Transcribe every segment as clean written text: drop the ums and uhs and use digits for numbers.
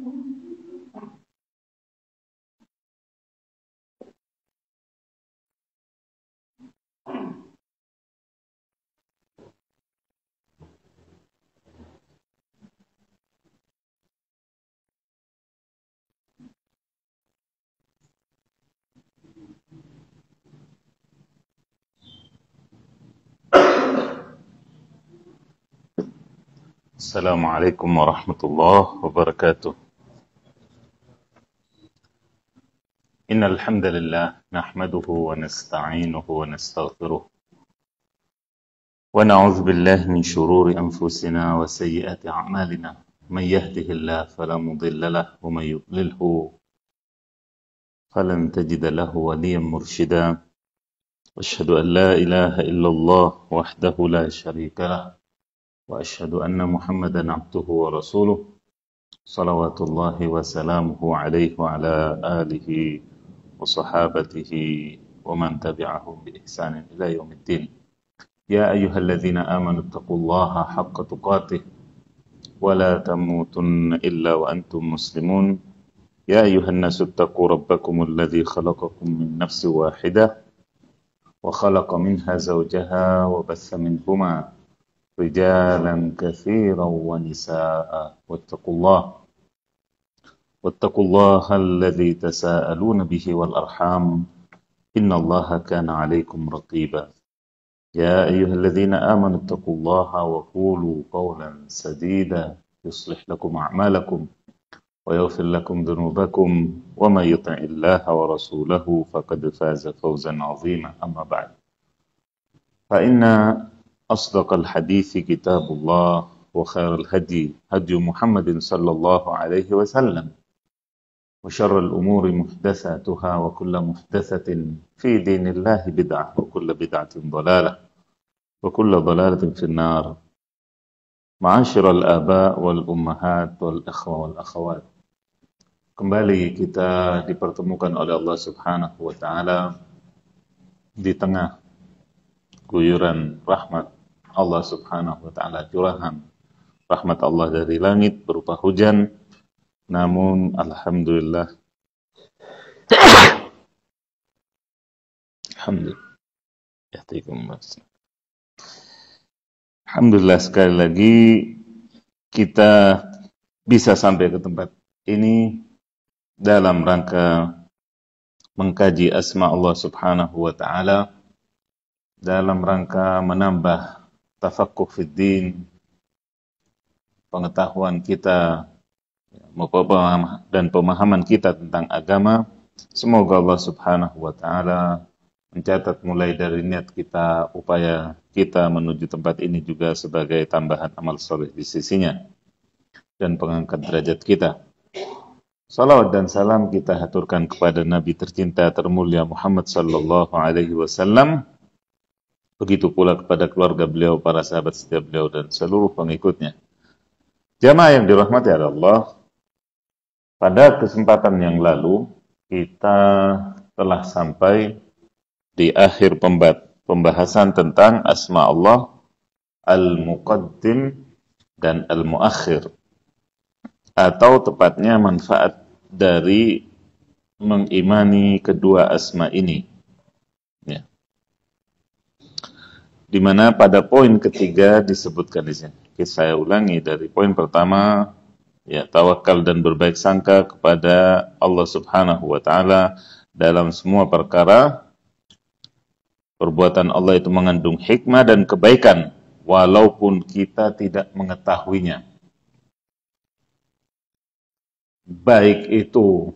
السلام عليكم ورحمة الله وبركاته. إن الحمد لله نحمده ونستعينه ونستغفره ونعوذ بالله من شرور أنفسنا وسيئات أعمالنا. من يهده الله فلا مضل له ومن يضلله فلن تجد له وليا مرشدا. أشهد أن لا إله إلا الله وحده لا شريك له وأشهد أن محمدا عبده ورسوله صلوات الله وسلامه عليه وعلى آله وصحابته ومن تبعهم بإحسان إلى يوم الدين. يا أيها الذين آمنوا اتقوا الله حق تقاته ولا تموتن إلا وأنتم مسلمون. يا أيها الناس اتقوا ربكم الذي خلقكم من نفس واحدة وخلق منها زوجها وبث منهما رجالا كثيرا ونساء واتقوا الله الذي تساءلون به والأرحام إن الله كان عليكم رقيبا. يا أيها الذين آمنوا اتقوا الله وقولوا قولا سديدا يصلح لكم أعمالكم ويغفر لكم ذنوبكم ومن يطع الله ورسوله فقد فاز فوزا عظيما. أما بعد، فإن أصدق الحديث كتاب الله وخير الهدي هدي محمد صلى الله عليه وسلم وشر الأمور محدثاتها وكل محدثة في دين الله بدعة وكل بدعة ضلالة وكل ضلالة في النار. معاشر الآباء والأمهات والإخوة والأخوات, kembali kita dipertemukan oleh Allah Subhanahu wa Ta'ala di tengah guyuran rahmat Allah Subhanahu wa Ta'ala, curahan rahmat Allah dari langit berupa hujan. Namun alhamdulillah alhamdulillah sekali lagi kita bisa sampai ke tempat ini dalam rangka mengkaji asma Allah Subhanahu wa Ta'ala, dalam rangka menambah tafaqquh fid din, pengetahuan kita dan pemahaman kita tentang agama. Semoga Allah Subhanahu wa Ta'ala mencatat mulai dari niat kita, upaya kita menuju tempat ini juga sebagai tambahan amal soleh di sisinya dan pengangkat derajat kita. Salawat dan salam kita haturkan kepada Nabi tercinta termulia Muhammad sallallahu alaihi wasallam. Begitu pula kepada keluarga beliau, para sahabat setia beliau dan seluruh pengikutnya. Jamaah yang dirahmati Allah, pada kesempatan yang lalu kita telah sampai di akhir pembahasan tentang asma Allah Al-Muqaddim dan Al-Muakhir, atau tepatnya manfaat dari mengimani kedua asma ini. Ya. Di mana pada poin ketiga disebutkan di sini. Saya ulangi dari poin pertama, ya, tawakal dan berbaik sangka kepada Allah Subhanahu wa Ta'ala dalam semua perkara. Perbuatan Allah itu mengandung hikmah dan kebaikan walaupun kita tidak mengetahuinya. Baik itu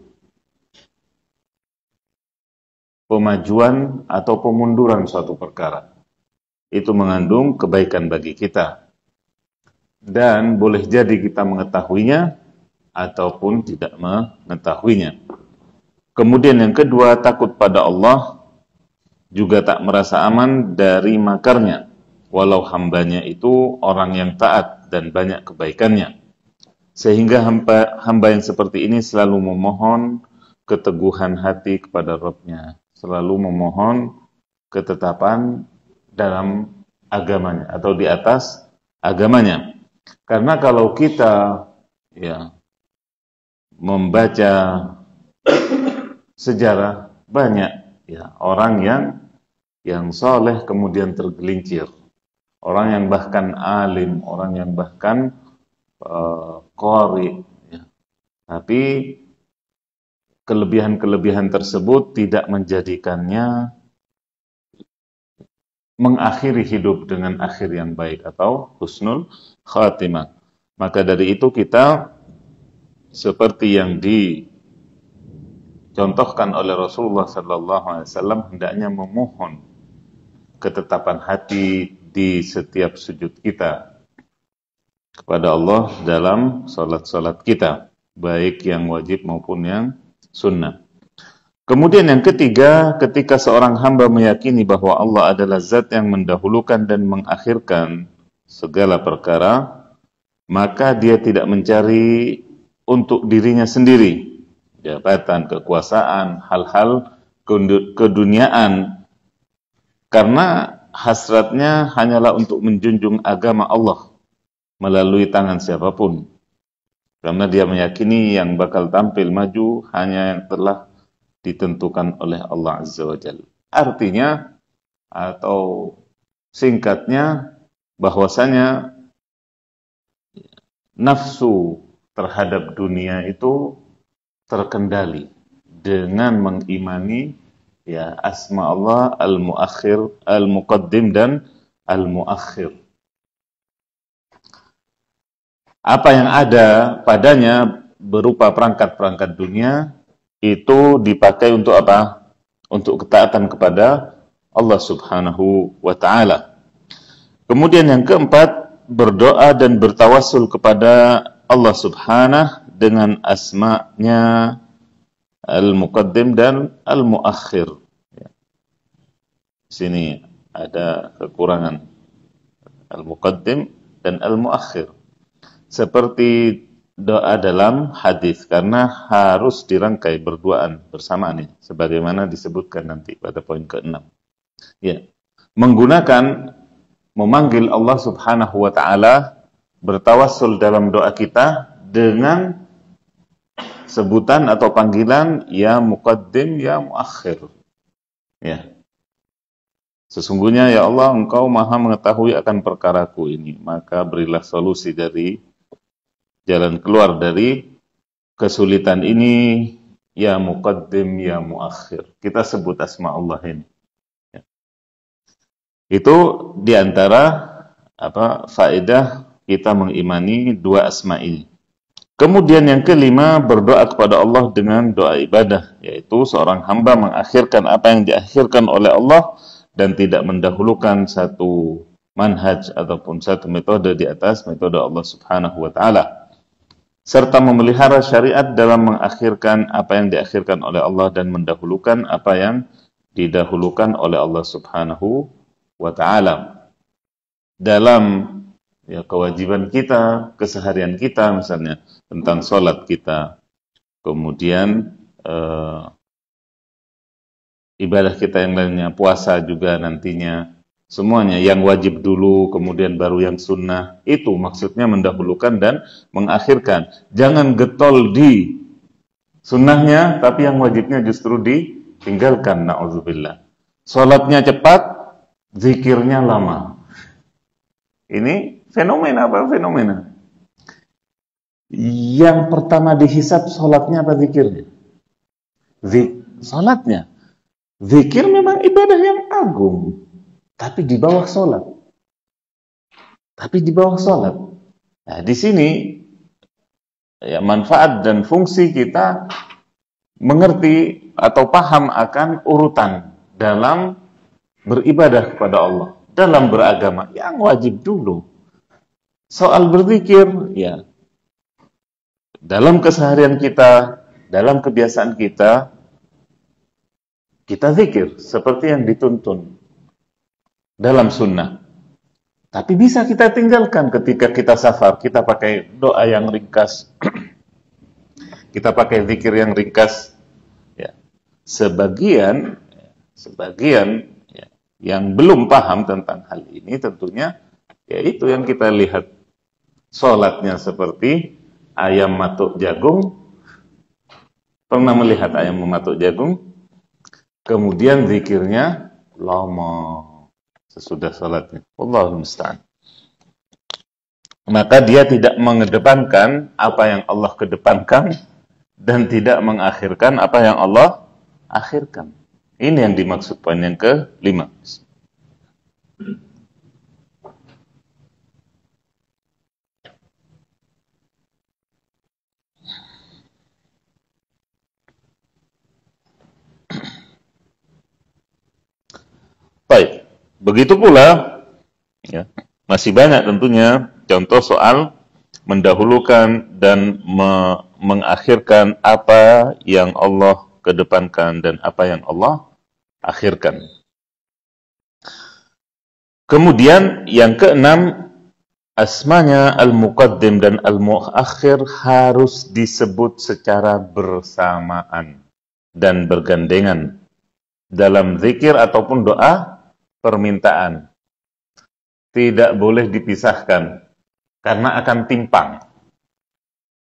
pemajuan atau pemunduran suatu perkara, itu mengandung kebaikan bagi kita. Dan boleh jadi kita mengetahuinya ataupun tidak mengetahuinya. Kemudian yang kedua, takut pada Allah, juga tak merasa aman dari makarnya, walau hambanya itu orang yang taat dan banyak kebaikannya. Sehingga hamba yang seperti ini selalu memohon keteguhan hati kepada Rabb-Nya, selalu memohon ketetapan dalam agamanya atau di atas agamanya. Karena kalau kita membaca sejarah banyak ya orang yang soleh kemudian tergelincir, orang yang bahkan alim, orang yang bahkan qari ya. Tapi kelebihan-kelebihan tersebut tidak menjadikannya mengakhiri hidup dengan akhir yang baik atau husnul khatimah. Maka dari itu kita seperti yang dicontohkan oleh Rasulullah SAW hendaknya memohon ketetapan hati di setiap sujud kita kepada Allah dalam salat-salat kita, baik yang wajib maupun yang sunnah. Kemudian yang ketiga, ketika seorang hamba meyakini bahwa Allah adalah zat yang mendahulukan dan mengakhirkan segala perkara, maka dia tidak mencari untuk dirinya sendiri jabatan, kekuasaan, hal-hal keduniaan, karena hasratnya hanyalah untuk menjunjung agama Allah melalui tangan siapapun. Karena dia meyakini yang bakal tampil maju hanya yang telah ditentukan oleh Allah Azza wa Jalla. Artinya atau singkatnya bahwasanya nafsu terhadap dunia itu terkendali dengan mengimani ya asma Allah al-muakhir, al-muqaddim dan al-muakhir. Apa yang ada padanya berupa perangkat-perangkat dunia itu dipakai untuk apa? Untuk ketaatan kepada Allah Subhanahu wa ta'ala. Kemudian yang keempat, berdoa dan bertawassul kepada Allah Subhanahu dengan asma-Nya Al-Muqaddim dan Al-Muakhir. Di sini ada kekurangan Al-Muqaddim dan Al-Muakhir. Seperti doa dalam hadis, karena harus dirangkai berduaan bersamaan ini, sebagaimana disebutkan nanti pada poin ke-6. Ya, menggunakan memanggil Allah Subhanahu wa taala, bertawassul dalam doa kita dengan sebutan atau panggilan ya muqaddim ya muakhir. Ya. Sesungguhnya ya Allah, Engkau Maha mengetahui akan perkaraku ini, maka berilah solusi dari jalan keluar dari kesulitan ini, ya muqaddim, ya muakhir. Kita sebut asma Allah ini. Ya. Itu diantara faedah kita mengimani dua asma ini. Kemudian yang kelima, berdoa kepada Allah dengan doa ibadah, yaitu seorang hamba mengakhirkan apa yang diakhirkan oleh Allah dan tidak mendahulukan satu manhaj ataupun satu metode di atas metode Allah Subhanahu wa taala, serta memelihara syariat dalam mengakhirkan apa yang diakhirkan oleh Allah dan mendahulukan apa yang didahulukan oleh Allah Subhanahu wa ta'ala dalam ya kewajiban kita, keseharian kita, misalnya tentang sholat kita, kemudian ibadah kita yang lainnya, puasa juga nantinya, semuanya yang wajib dulu, kemudian baru yang sunnah. Itu maksudnya mendahulukan dan mengakhirkan. Jangan getol di sunnahnya, tapi yang wajibnya justru ditinggalkan. Na'udzubillah. Sholatnya cepat, zikirnya lama. Ini fenomena apa? Fenomena. Yang pertama dihisab sholatnya apa zikirnya? Sholatnya. Zikir memang ibadah yang agung, tapi di bawah sholat. Nah, di sini ya, manfaat dan fungsi kita mengerti atau paham akan urutan dalam beribadah kepada Allah, dalam beragama. Yang wajib dulu. Soal berzikir, ya, dalam keseharian kita, dalam kebiasaan kita zikir seperti yang dituntun dalam sunnah. Tapi bisa kita tinggalkan ketika kita safar, kita pakai doa yang ringkas, kita pakai zikir yang ringkas. Ya. Sebagian ya, yang belum paham tentang hal ini tentunya, ya itu yang kita lihat, sholatnya seperti ayam matuk jagung, Pernah melihat ayam mematuk jagung, kemudian zikirnya lama sesudah salatnya. Wallahul musta'an. Maka dia tidak mengedepankan apa yang Allah kedepankan dan tidak mengakhirkan apa yang Allah akhirkan. Ini yang dimaksud poin yang kelima. Baik, begitu pula ya, masih banyak tentunya contoh soal mendahulukan dan mengakhirkan apa yang Allah kedepankan dan apa yang Allah akhirkan. Kemudian yang keenam, asmanya al-muqaddim dan al-muakhir harus disebut secara bersamaan dan bergandengan dalam zikir ataupun doa permintaan. Tidak boleh dipisahkan karena akan timpang.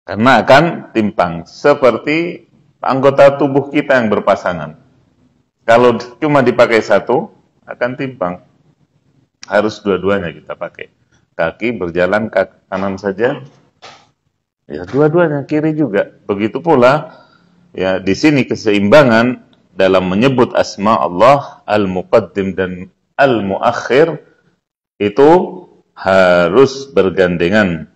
Karena akan timpang seperti anggota tubuh kita yang berpasangan. Kalau cuma dipakai satu akan timpang. Harus dua-duanya kita pakai. Kaki berjalan ke kanan saja, ya dua-duanya, kiri juga. Begitu pula ya di sini keseimbangan dalam menyebut asma Allah al-muqaddim dan al-muakhir itu harus bergandengan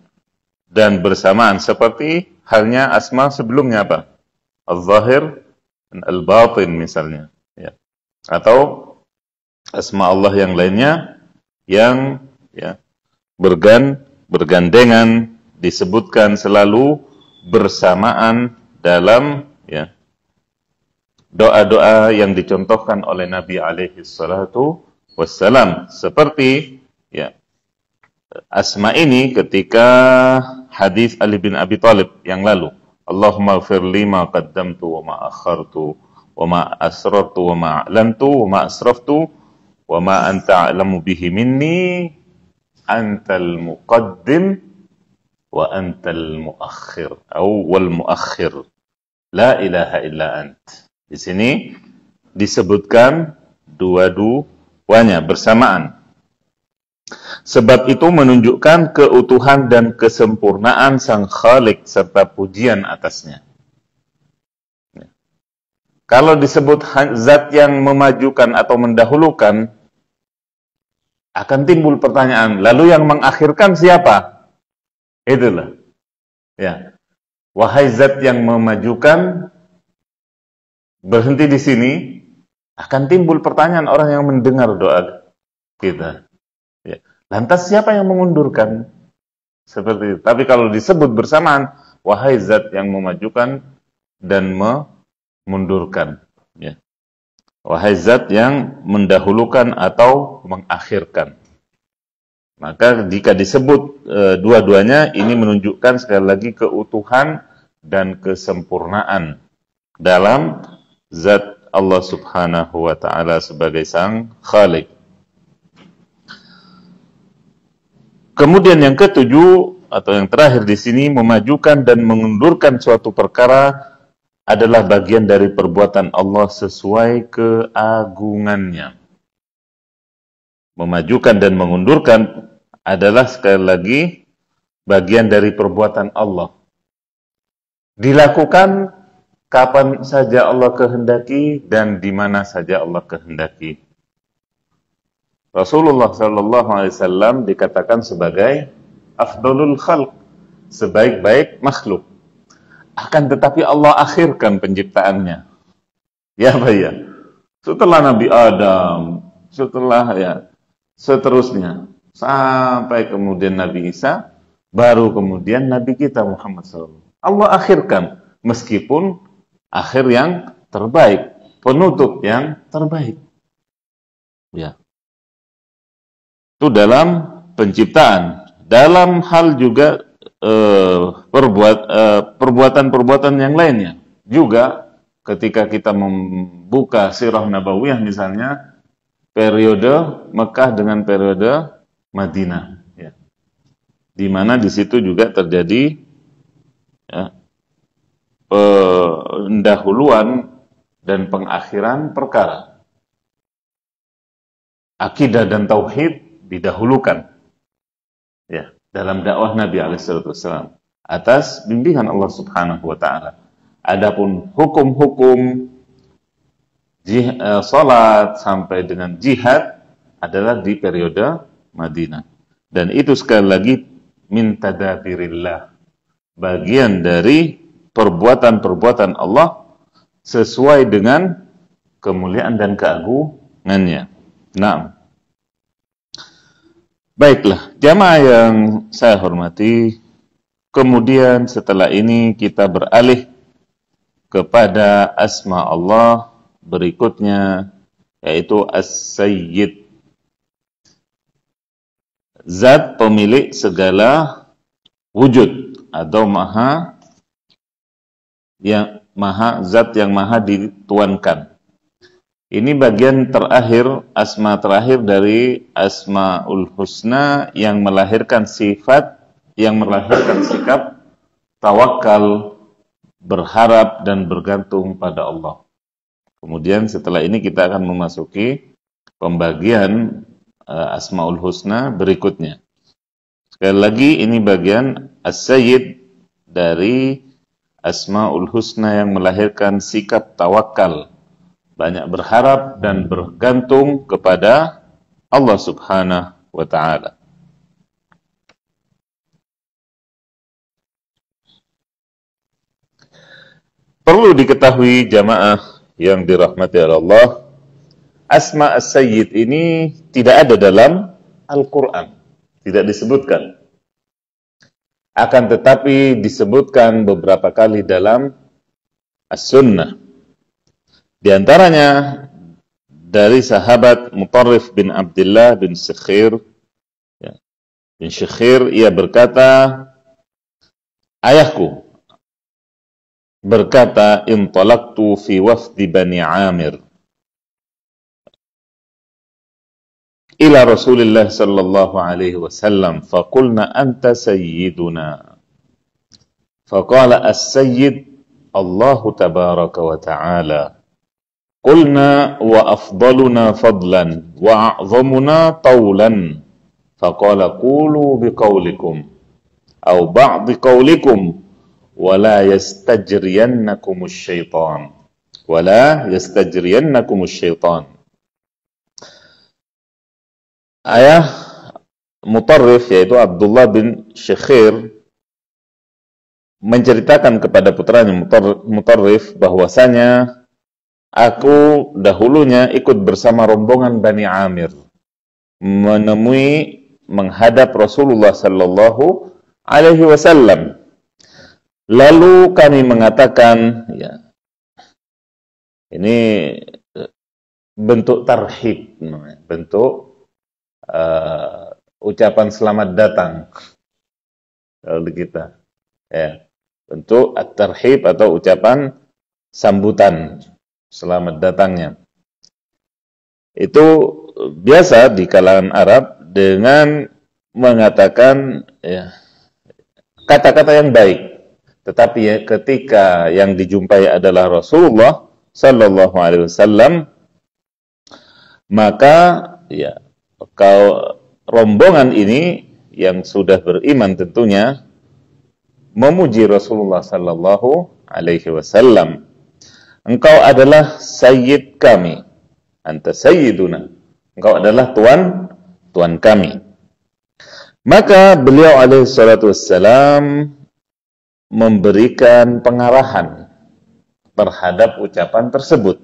dan bersamaan seperti halnya asma sebelumnya apa? Al-zahir dan al-batin misalnya ya. Atau asma Allah yang lainnya yang ya bergandengan disebutkan selalu bersamaan dalam ya doa-doa yang dicontohkan oleh Nabi alaihi salatu wassalam seperti ya asma ini ketika hadis Ali bin Abi Thalib yang lalu, Allahumma ighfir li ma qaddamtu wa ma akhartu wa ma asrartu wa ma a'lantu wa ma asraftu wa ma anta a'lamu bihi minni antal muqaddim wa antal muakhir atau wal muakhir la ilaha illa ant. Di sini disebutkan dua-duanya bersamaan. Sebab itu menunjukkan keutuhan dan kesempurnaan Sang Khalik serta pujian atasnya. Kalau disebut zat yang memajukan atau mendahulukan, akan timbul pertanyaan, lalu yang mengakhirkan siapa? Itulah. Ya. Wahai zat yang memajukan, berhenti di sini, akan timbul pertanyaan orang yang mendengar doa kita. Ya. Lantas siapa yang mengundurkan? Seperti itu. Tapi kalau disebut bersamaan, wahai zat yang memajukan dan memundurkan. Ya. Wahai zat yang mendahulukan atau mengakhirkan. Maka jika disebut dua-duanya, ini menunjukkan sekali lagi keutuhan dan kesempurnaan dalam zat Allah subhanahu wa ta'ala sebagai Sang Khalik. Kemudian yang ketujuh atau yang terakhir di sini, memajukan dan mengundurkan suatu perkara adalah bagian dari perbuatan Allah sesuai keagungannya. Memajukan dan mengundurkan adalah sekali lagi bagian dari perbuatan Allah. Dilakukan kapan saja Allah kehendaki dan di mana saja Allah kehendaki. Rasulullah sallallahu alaihi wasallam dikatakan sebagai afdalul khalq, sebaik-baik makhluk. Akan tetapi Allah akhirkan penciptaannya. Ya, Pak ya. Setelah Nabi Adam, setelah ya seterusnya sampai kemudian Nabi Isa, baru kemudian Nabi kita Muhammad SAW. Allah akhirkan meskipun akhir yang terbaik, penutup yang terbaik. Ya. Itu dalam penciptaan. Dalam hal juga perbuatan-perbuatan yang lainnya. Juga ketika kita membuka sirah nabawiyah misalnya, periode Mekah dengan periode Madinah. Ya. Di mana di situ juga terjadi ya, pendahuluan dan pengakhiran perkara. Akidah dan tauhid didahulukan, ya, dalam dakwah Nabi SAW atas bimbingan Allah Subhanahu wa taala. Adapun hukum-hukum salat sampai dengan jihad adalah di periode Madinah. Dan itu sekali lagi min tadabirillah, bagian dari perbuatan-perbuatan Allah sesuai dengan kemuliaan dan keagungannya. Nah, baiklah, jamaah yang saya hormati, kemudian setelah ini kita beralih kepada asma Allah berikutnya, yaitu As-Sayyid, zat pemilik segala wujud atau zat yang maha dituankan. Ini bagian terakhir, asma terakhir dari Asmaul Husna yang melahirkan sifat, yang melahirkan sikap tawakal, berharap dan bergantung pada Allah. Kemudian setelah ini kita akan memasuki pembagian Asmaul Husna berikutnya. Sekali lagi, ini bagian As-Sayyid dari Asmaul Husna yang melahirkan sikap tawakal, banyak berharap dan bergantung kepada Allah Subhanahu wa ta'ala. Perlu diketahui jamaah yang dirahmati Allah, asma As-Sayyid ini tidak ada dalam Al-Quran, tidak disebutkan. Akan tetapi disebutkan beberapa kali dalam As-Sunnah. Di antaranya dari sahabat Mutarrif bin Abdullah bin Syekhir, ia berkata, ayahku berkata, intalaqtu fi wafdi Bani Amir ila Rasulillah sallallahu alaihi wasallam faqulna anta sayyiduna faqala as-sayyid Allahu tabaraka wa ta'ala. Qulna wa afdaluna fadlan wa a'zamuna tawlan. Faqala qulu biqaulikum aw ba'di qaulikum wa la yastajriyannakumus syaitan. Wa la yastajriyannakumus syaitan. Ayah Mutarrif, yaitu Abdullah bin Syekhir, menceritakan kepada putranya Mutarrif bahwasanya aku dahulunya ikut bersama rombongan Bani Amir menghadap Rasulullah sallallahu alaihi wasallam. Lalu kami mengatakan, ya, ini bentuk tarhib, bentuk ucapan selamat datang kalau kita, ya, bentuk at-tarhib atau ucapan sambutan selamat datangnya. Itu biasa di kalangan Arab dengan mengatakan, ya, kata-kata yang baik. Tetapi ya, ketika yang dijumpai adalah Rasulullah sallallahu alaihi wasallam, maka ya, rombongan ini yang sudah beriman tentunya memuji Rasulullah sallallahu alaihi wasallam. Engkau adalah sayyid kami, anta sayyiduna. Engkau adalah tuan kami. Maka beliau alaihi salatu wassalam memberikan pengarahan terhadap ucapan tersebut.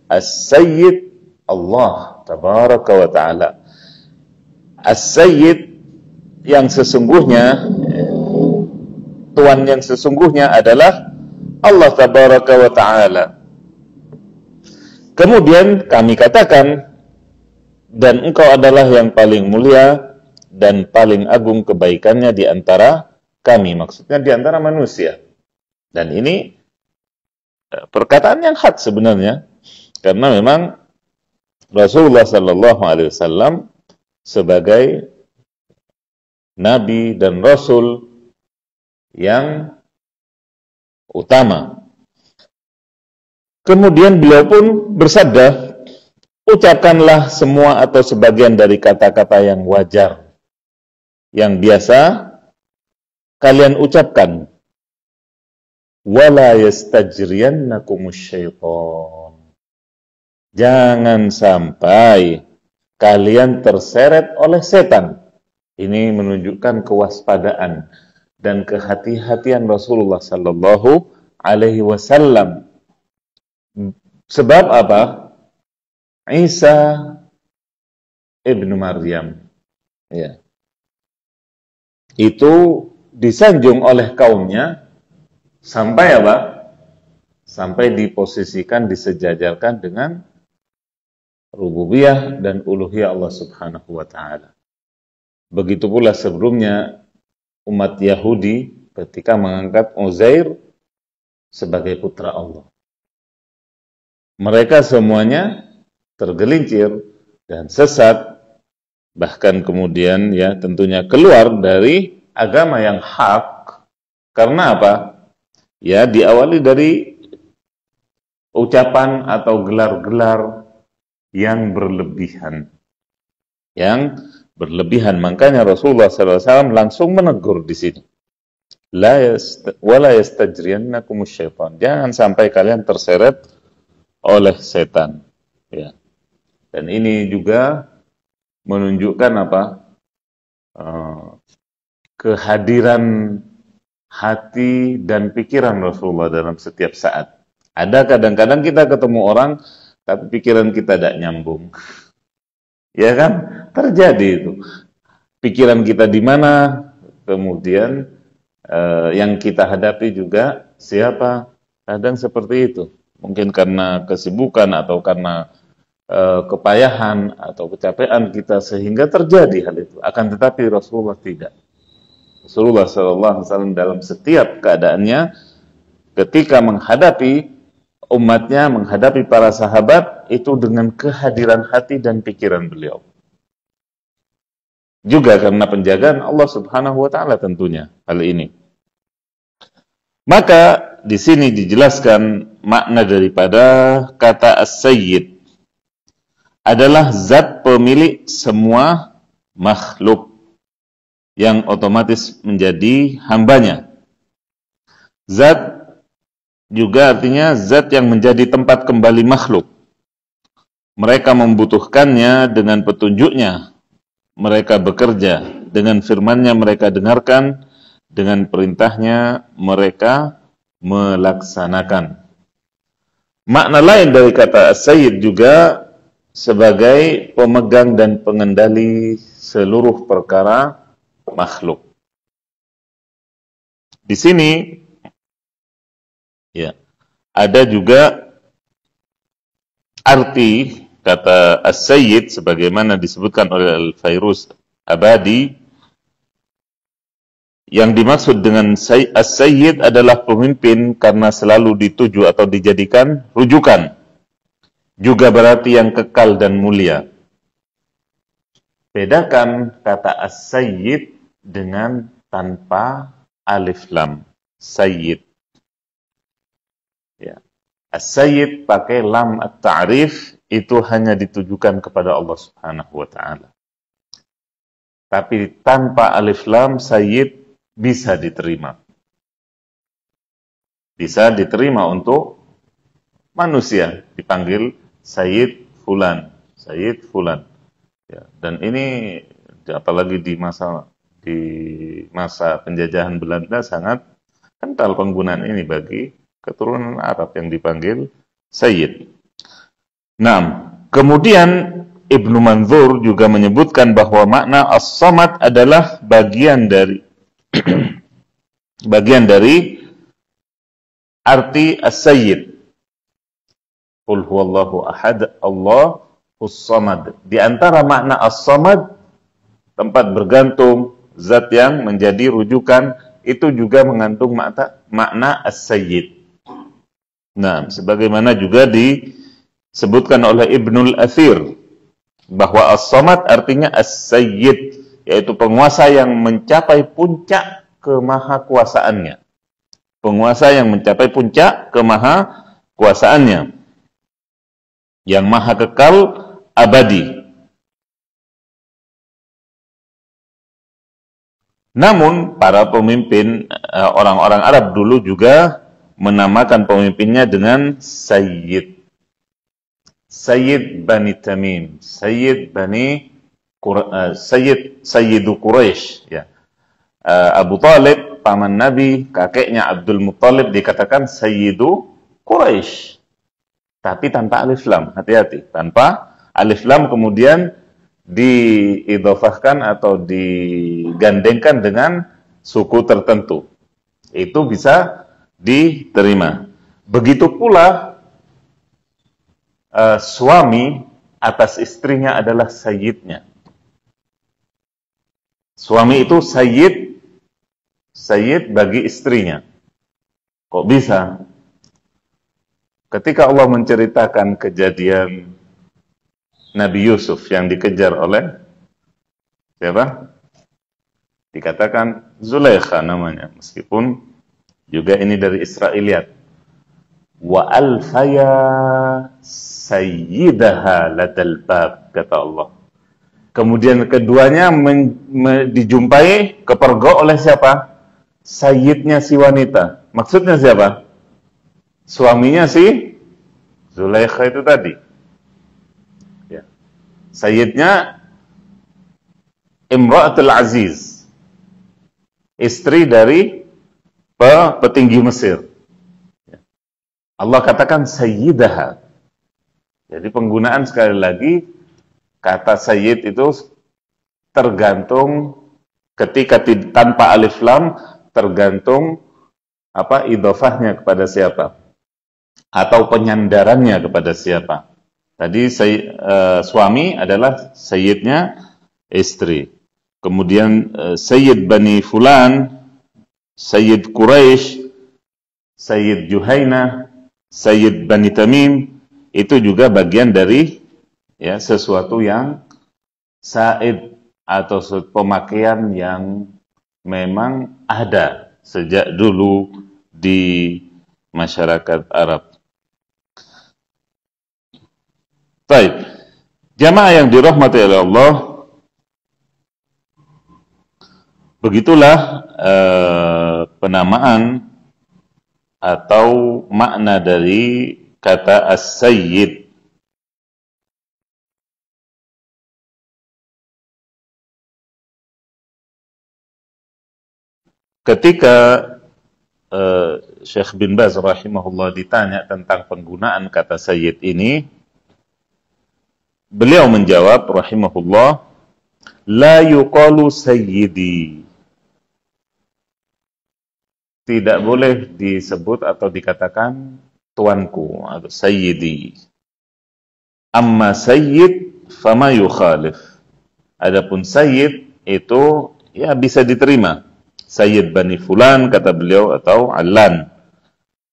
As-Sayyid Allah tabaraka wa ta'ala. As-Sayyid yang sesungguhnya, Tuhan yang sesungguhnya adalah Allah tabaraka wa ta'ala. Kemudian kami katakan, dan engkau adalah yang paling mulia dan paling agung kebaikannya di antara kami, maksudnya di antara manusia. Dan ini perkataan yang hak sebenarnya, karena memang Rasulullah sallallahu alaihi wasallam sebagai nabi dan rasul yang utama, Kemudian beliau pun bersabda, ucapkanlah semua atau sebagian dari kata-kata yang wajar, yang biasa kalian ucapkan. Wala yastajriyannakumus syaitan. Jangan sampai kalian terseret oleh setan. Ini menunjukkan kewaspadaan dan kehati-hatian Rasulullah sallallahu alaihi wasallam. Sebab apa? Isa ibnu Maryam, ya, itu disanjung oleh kaumnya sampai apa? Sampai diposisikan, disejajarkan dengan rububiyah dan uluhiyah Allah Subhanahu wa taala. Begitu pula sebelumnya umat Yahudi ketika mengangkat Uzair sebagai putra Allah. Mereka semuanya tergelincir dan sesat, bahkan kemudian ya tentunya keluar dari agama yang hak. Karena apa? Ya diawali dari ucapan atau gelar-gelar yang berlebihan. Yang berlebihan, makanya Rasulullah SAW langsung menegur di sini. Wala yastajriyannakumus syaitan. Jangan sampai kalian terseret oleh setan, ya. Dan ini juga menunjukkan apa? Kehadiran hati dan pikiran Rasulullah dalam setiap saat. Ada kadang-kadang kita ketemu orang, tapi pikiran kita tidak nyambung, ya kan? Terjadi itu. Pikiran kita di mana, kemudian yang kita hadapi juga siapa? Kadang seperti itu. Mungkin karena kesibukan atau karena kepayahan atau kecapean kita sehingga terjadi hal itu. Akan tetapi Rasulullah tidak. Rasulullah SAW dalam setiap keadaannya ketika menghadapi umatnya, menghadapi para sahabat itu dengan kehadiran hati dan pikiran beliau. Juga karena penjagaan Allah Subhanahu wa taala tentunya hal ini. Maka di sini dijelaskan makna daripada kata as-sayyid adalah zat pemilik semua makhluk yang otomatis menjadi hambanya. Zat juga artinya zat yang menjadi tempat kembali makhluk. Mereka membutuhkannya dengan petunjuknya. Mereka bekerja dengan firman-Nya, mereka dengarkan dengan perintahnya, mereka melaksanakan. Makna lain dari kata as-sayyid juga sebagai pemegang dan pengendali seluruh perkara makhluk. Di sini ya, ada juga arti kata as-sayyid sebagaimana disebutkan oleh Al-Fairuz Abadi. Yang dimaksud dengan as-sayyid adalah pemimpin karena selalu dituju atau dijadikan rujukan. Juga berarti yang kekal dan mulia. Bedakan kata as-sayyid dengan tanpa alif lam. Sayyid. Ya. As-sayyid pakai lam at-ta'rif itu hanya ditujukan kepada Allah Subhanahu wa taala. Tapi tanpa alif lam sayyid bisa diterima. Bisa diterima untuk manusia, dipanggil Sayyid Fulan, Sayyid Fulan. Ya, dan ini apalagi di masa penjajahan Belanda sangat kental penggunaan ini bagi keturunan Arab yang dipanggil Sayyid. Nah, kemudian Ibnu Manzur juga menyebutkan bahwa makna as-samad adalah bagian dari arti as-sayyid. Qul huwallahu ahad, Allahus samad. Di antara makna as-samad, tempat bergantung, zat yang menjadi rujukan, itu juga mengandung makna as-sayyid. Nah, sebagaimana juga disebutkan oleh Ibnul Athir bahwa as-samad artinya as-sayyid, yaitu penguasa yang mencapai puncak kemahakuasaannya. Penguasa yang mencapai puncak kemahakuasaannya. yang maha kekal abadi. Namun para pemimpin orang-orang Arab dulu juga menamakan pemimpinnya dengan Sayyid. Sayyid Bani Tamim, Sayyid Bani Sayyidu Quraisy, ya. Abu Talib, paman Nabi, kakeknya Abdul Muttalib dikatakan Sayyidu Quraisy. Tapi tanpa alif lam, hati-hati. Tanpa alif lam kemudian diidhofahkan atau digandengkan dengan suku tertentu. Itu bisa diterima. Begitu pula suami atas istrinya adalah sayyidnya. Suami itu sayyid bagi istrinya. Kok bisa? Ketika Allah menceritakan kejadian Nabi Yusuf yang dikejar oleh siapa? Dikatakan Zulaikha namanya, meskipun juga ini dari Israiliyat. Wa alfaya sayyidaha ladal bab, kata Allah. Kemudian keduanya dijumpai kepergok oleh siapa? Sayyidnya si wanita. Maksudnya siapa? Suaminya si Zulaikha itu tadi. Ya. Sayyidnya Imra'atul Aziz, istri dari petinggi Mesir. Allah katakan sayyidaha. Jadi penggunaan sekali lagi kata sayyid itu tergantung ketika tanpa alif lam, tergantung idhofahnya kepada siapa atau penyandarannya kepada siapa. Tadi suami adalah sayyidnya istri. Kemudian Sayyid Bani Fulan, Sayyid Quraisy, Sayyid Juhainah, Sayyid Bani Tamim, itu juga bagian dari sesuatu yang said atau pemakaian yang memang ada sejak dulu di masyarakat Arab. Baik, jamaah yang dirahmati oleh Allah, begitulah penamaan atau makna dari kata as-sayyid. Ketika Syekh bin Baz rahimahullah ditanya tentang penggunaan kata sayyid ini, beliau menjawab rahimahullah, la yuqalu sayyidi. Tidak boleh disebut atau dikatakan tuanku atau sayyidi. Amma sayyid fama yukhalif. Adapun sayyid itu bisa diterima. Sayyid Bani Fulan kata beliau atau Allan.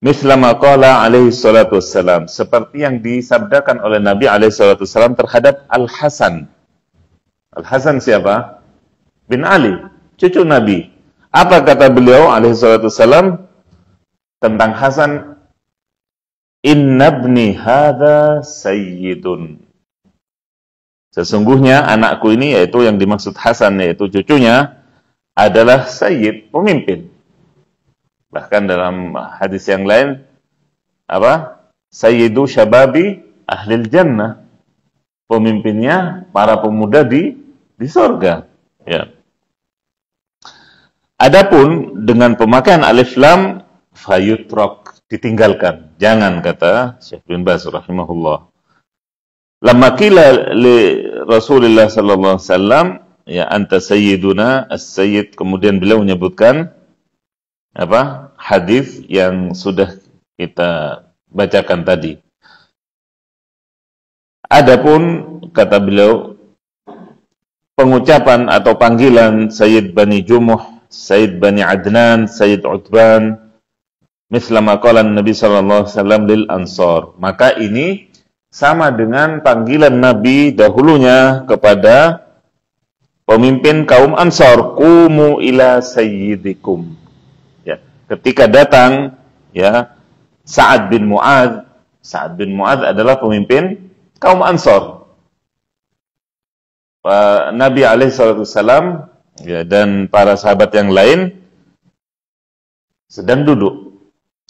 Misla ma qala alaihi salatu wassalam, seperti yang disabdakan oleh Nabi alaihi salatu wassalam terhadap Al-Hasan. Al-Hasan siapa? Bin Ali, cucu Nabi. Apa kata beliau alaihi salatu wassalam tentang Hasan? Inna ibni hadha sayyidun. Sesungguhnya anakku ini, yaitu yang dimaksud Hasan, yaitu cucunya, adalah sayyid, pemimpin. Bahkan dalam hadis yang lain, sayyidu syababi ahlil jannah. Pemimpinnya para pemuda di surga. Ya. Adapun dengan pemakaian alif lam, fayutrok, ditinggalkan. Jangan, kata Syekh bin Baz rahimahullah. Lamma qila li Rasulullah sallallahu alaihi wasallam, ya anta sayyiduna as-sayyid, kemudian beliau menyebutkan hadis yang sudah kita bacakan tadi. Adapun kata beliau, pengucapan atau panggilan Sayyid Bani Jumuh, Sayyid Bani Adnan, Sayyid Utban, misla ma qala Nabi sallallahu alaihi wasallam lil Ansar. Maka ini sama dengan panggilan Nabi dahulunya kepada pemimpin kaum Ansar, qumu ila sayyidikum. Ya, ketika datang Sa'ad bin Mu'adz. Sa'ad bin Mu'adz adalah pemimpin kaum Ansor. Nabi alaihissalam ya, dan para sahabat yang lain sedang duduk.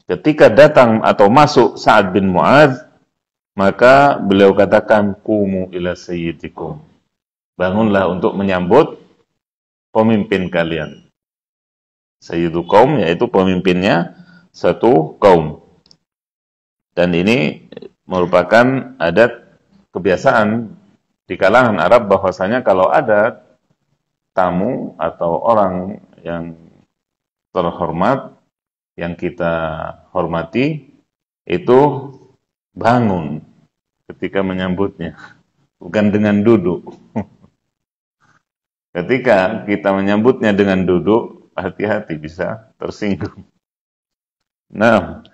Ketika datang atau masuk Sa'ad bin Mu'adz, maka beliau katakan, "Qumu ila sayyidikum." Bangunlah untuk menyambut pemimpin kalian. Sayyidu kaum, yaitu pemimpinnya satu kaum. Dan ini merupakan adat kebiasaan di kalangan Arab bahwasanya kalau ada tamu atau orang yang terhormat yang kita hormati itu bangun ketika menyambutnya, bukan dengan duduk. Ketika kita menyambutnya dengan duduk, hati-hati bisa tersinggung. Nah,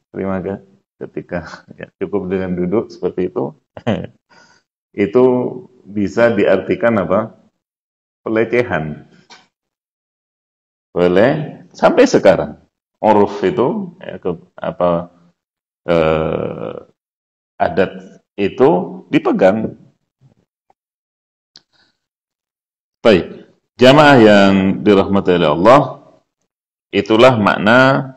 terima kasih. Ketika ya, cukup dengan duduk seperti itu bisa diartikan apa? Pelecehan. Boleh sampai sekarang. Uruf itu ya, adat itu dipegang. Baik, jamaah yang dirahmati oleh Allah, itulah makna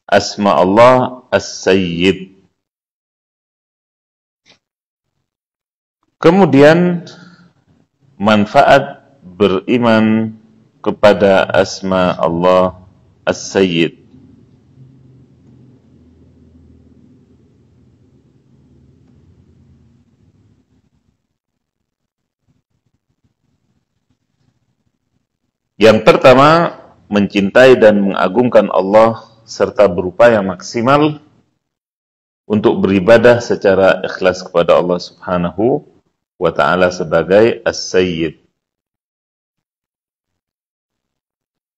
asma Allah As-Sayyid. Kemudian manfaat beriman kepada asma Allah As-Sayyid. Yang pertama, mencintai dan mengagungkan Allah serta berupaya maksimal untuk beribadah secara ikhlas kepada Allah Subhanahu wa ta'ala sebagai As-Sayyid.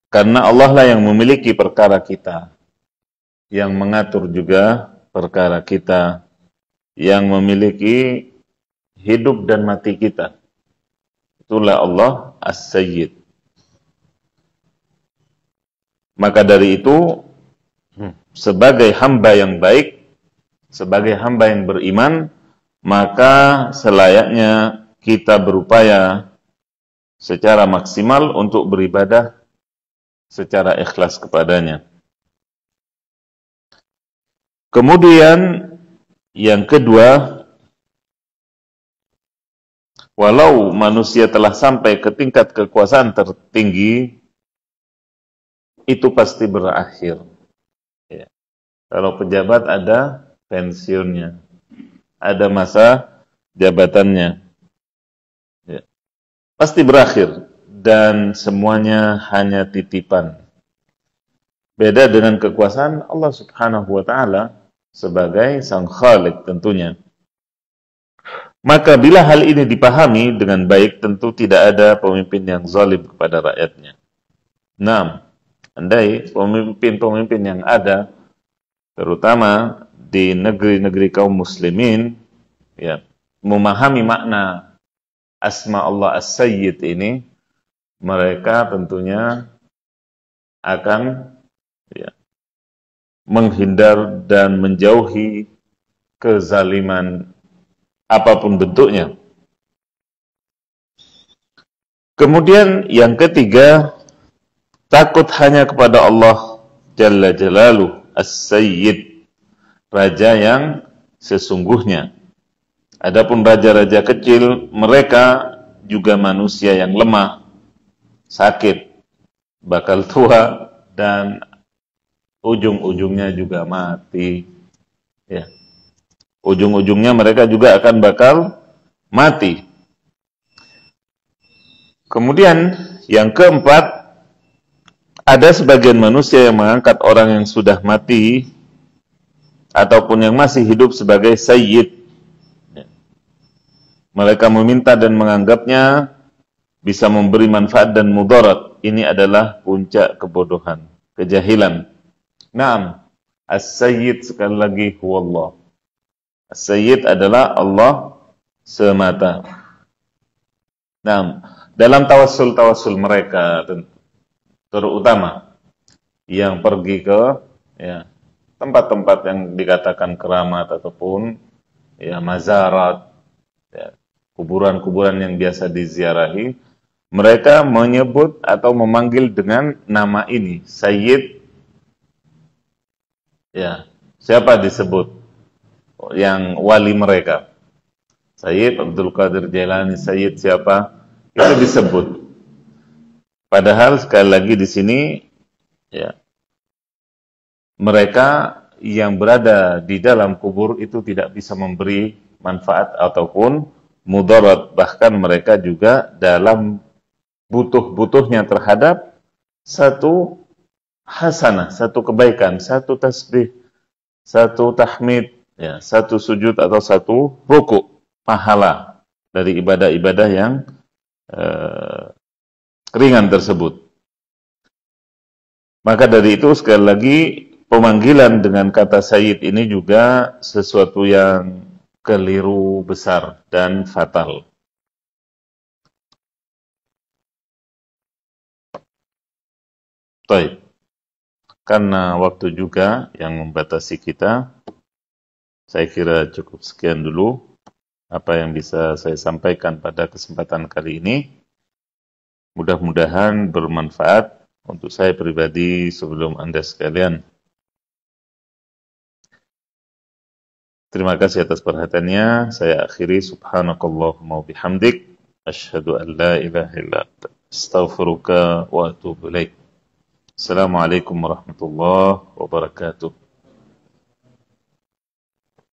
Karena Allah lah yang memiliki perkara kita, yang mengatur juga perkara kita, yang memiliki hidup dan mati kita. Itulah Allah As-Sayyid. Maka dari itu, sebagai hamba yang baik, sebagai hamba yang beriman, maka selayaknya kita berupaya secara maksimal untuk beribadah secara ikhlas kepadanya. Kemudian yang kedua, walau manusia telah sampai ke tingkat kekuasaan tertinggi, itu pasti berakhir. Ya. Kalau pejabat ada pensiunnya, ada masa jabatannya, ya. Pasti berakhir dan semuanya hanya titipan. Beda dengan kekuasaan Allah Subhanahu wa ta'ala sebagai sang Khalik tentunya. Maka bila hal ini dipahami dengan baik, tentu tidak ada pemimpin yang zalim kepada rakyatnya. 6. Andai pemimpin-pemimpin yang ada, terutama di negeri-negeri kaum muslimin, ya, memahami makna asma Allah As-Sayyid ini, mereka tentunya akan ya, menghindar dan menjauhi kezaliman apapun bentuknya. Kemudian yang ketiga, takut hanya kepada Allah Jalla Jalaluh As-Sayyid, raja yang sesungguhnya. Adapun raja-raja kecil, mereka juga manusia yang lemah, sakit, bakal tua, dan ujung-ujungnya juga mati. Ya. Ujung-ujungnya mereka juga akan bakal mati. Kemudian yang keempat, ada sebagian manusia yang mengangkat orang yang sudah mati ataupun yang masih hidup sebagai sayyid. Mereka meminta dan menganggapnya bisa memberi manfaat dan mudarat. Ini adalah puncak kebodohan, kejahilan. Naam, as-sayyid sekali lagi huwallah. As-sayyid adalah Allah semata. Naam, dalam tawassul mereka terutama yang pergi ke ya, tempat-tempat yang dikatakan keramat ataupun ya mazarat, ya, kuburan-kuburan yang biasa diziarahi, mereka menyebut atau memanggil dengan nama ini, Sayyid. Ya, siapa disebut yang wali mereka? Sayyid Abdul Qadir Jailani, Sayyid siapa? Itu disebut. Padahal sekali lagi di sini, ya, mereka yang berada di dalam kubur itu tidak bisa memberi manfaat ataupun mudarat. Bahkan mereka juga dalam butuh-butuhnya terhadap satu hasanah, satu kebaikan, satu tasbih, satu tahmid, ya, satu sujud atau satu ruku, pahala dari ibadah-ibadah yang ringan tersebut. Maka dari itu sekali lagi pemanggilan dengan kata Sayyid ini juga sesuatu yang keliru besar dan fatal. Baik. Karena waktu juga yang membatasi kita, saya kira cukup sekian dulu apa yang bisa saya sampaikan pada kesempatan kali ini. Mudah-mudahan bermanfaat untuk saya pribadi sebelum Anda sekalian. Terima kasih atas perhatiannya. Saya akhiri subhanakallahumma bihamdik. Asyhadu an la ilaha illa anta. Astaghfiruka wa atubu ilaik. Assalamualaikum warahmatullahi wabarakatuh.